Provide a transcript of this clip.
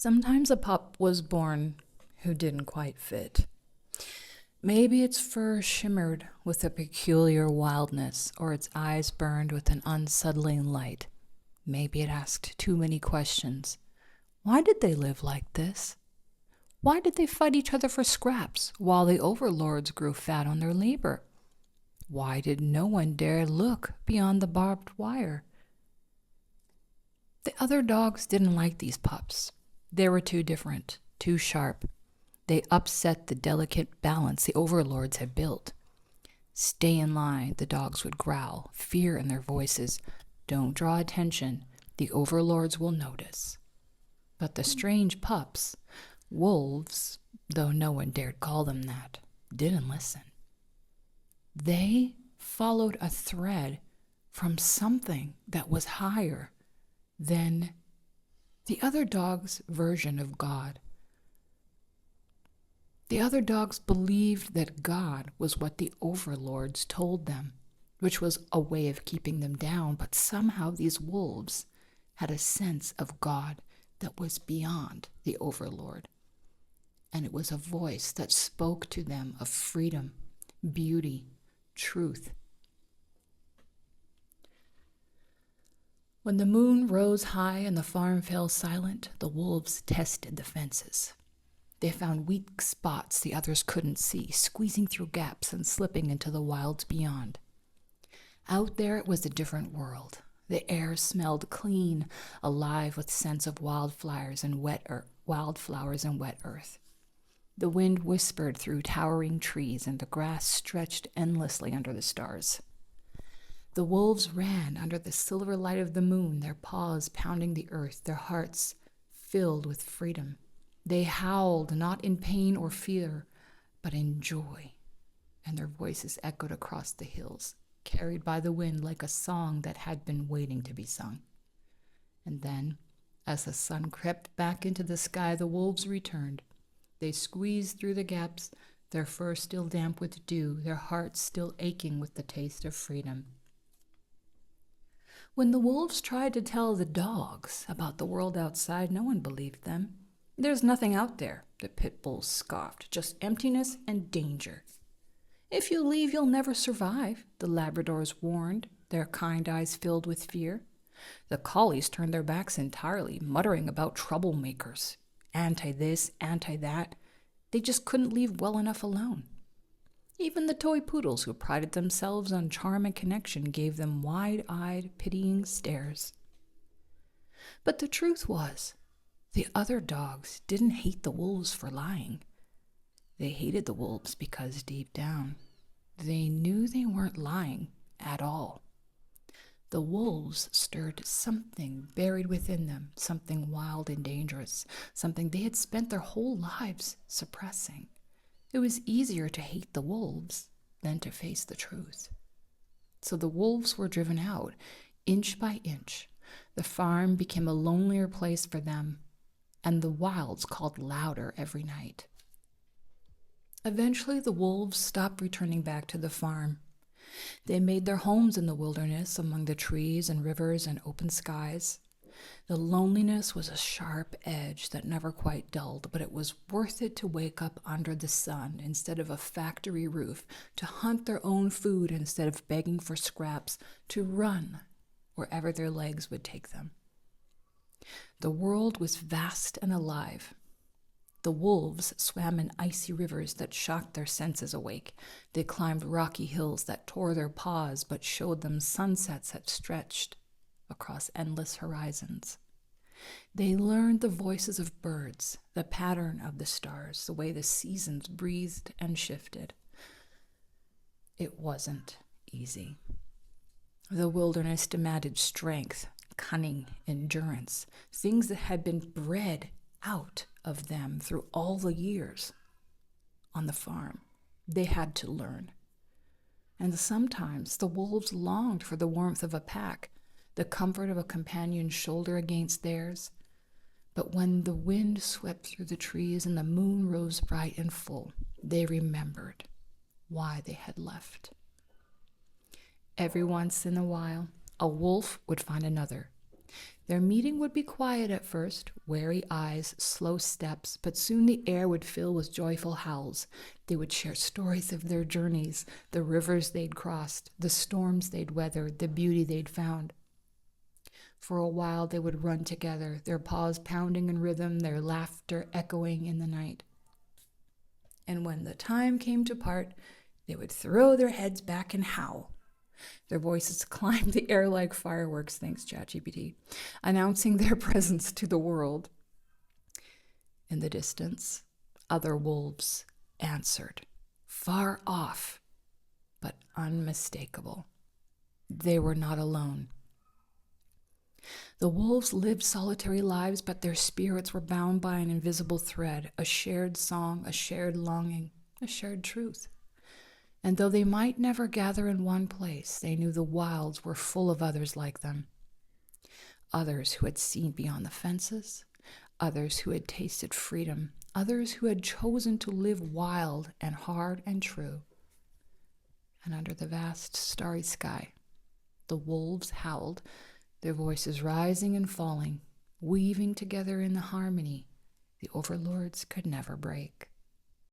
Sometimes a pup was born who didn't quite fit. Maybe its fur shimmered with a peculiar wildness, or its eyes burned with an unsettling light. Maybe it asked too many questions. Why did they live like this? Why did they fight each other for scraps while the overlords grew fat on their labor? Why did no one dare look beyond the barbed wire? The other dogs didn't like these pups. They were too different, too sharp. They upset the delicate balance the overlords had built. Stay in line, the dogs would growl, fear in their voices. Don't draw attention, the overlords will notice. But the strange pups, wolves, though no one dared call them that, didn't listen. They followed a thread from something that was higher than the other dogs' version of God. The other dogs believed that God was what the overlords told them, which was a way of keeping them down, but somehow these wolves had a sense of God that was beyond the overlord. And it was a voice that spoke to them of freedom, beauty, truth. When the moon rose high and the farm fell silent, the wolves tested the fences. They found weak spots the others couldn't see, squeezing through gaps and slipping into the wilds beyond. Out there it was a different world. The air smelled clean, alive with scents of wildflowers and wet earth. The wind whispered through towering trees, and the grass stretched endlessly under the stars. The wolves ran under the silver light of the moon, their paws pounding the earth, their hearts filled with freedom. They howled, not in pain or fear, but in joy, and their voices echoed across the hills, carried by the wind like a song that had been waiting to be sung. And then, as the sun crept back into the sky, the wolves returned. They squeezed through the gaps, their fur still damp with dew, their hearts still aching with the taste of freedom. When the wolves tried to tell the dogs about the world outside, no one believed them. There's nothing out there, the pit bulls scoffed, just emptiness and danger. If you leave, you'll never survive, the Labradors warned, their kind eyes filled with fear. The collies turned their backs entirely, muttering about troublemakers. Anti-this, anti-that. They just couldn't leave well enough alone. Even the toy poodles, who prided themselves on charm and connection, gave them wide-eyed, pitying stares. But the truth was, the other dogs didn't hate the wolves for lying. They hated the wolves because deep down, they knew they weren't lying at all. The wolves stirred something buried within them, something wild and dangerous, something they had spent their whole lives suppressing. It was easier to hate the wolves than to face the truth. So the wolves were driven out, inch by inch. The farm became a lonelier place for them, and the wilds called louder every night. Eventually, the wolves stopped returning back to the farm. They made their homes in the wilderness among the trees and rivers and open skies. The loneliness was a sharp edge that never quite dulled, but it was worth it to wake up under the sun instead of a factory roof, to hunt their own food instead of begging for scraps, to run wherever their legs would take them. The world was vast and alive. The wolves swam in icy rivers that shocked their senses awake. They climbed rocky hills that tore their paws but showed them sunsets that stretched across endless horizons. They learned the voices of birds, the pattern of the stars, the way the seasons breathed and shifted. It wasn't easy. The wilderness demanded strength, cunning, endurance, things that had been bred out of them through all the years on the farm. They had to learn. And sometimes the wolves longed for the warmth of a pack, the comfort of a companion's shoulder against theirs. But when the wind swept through the trees and the moon rose bright and full, they remembered why they had left. Every once in a while, a wolf would find another. Their meeting would be quiet at first, wary eyes, slow steps, but soon the air would fill with joyful howls. They would share stories of their journeys, the rivers they'd crossed, the storms they'd weathered, the beauty they'd found. For a while they would run together, their paws pounding in rhythm, their laughter echoing in the night. And when the time came to part, they would throw their heads back and howl. Their voices climbed the air like fireworks, thanks ChatGPT, announcing their presence to the world. In the distance, other wolves answered, far off, but unmistakable. They were not alone. The wolves lived solitary lives, but their spirits were bound by an invisible thread, a shared song, a shared longing, a shared truth. And though they might never gather in one place, they knew the wilds were full of others like them. Others who had seen beyond the fences, others who had tasted freedom, others who had chosen to live wild and hard and true. And under the vast starry sky, the wolves howled, their voices rising and falling, weaving together in the harmony the overlords could never break.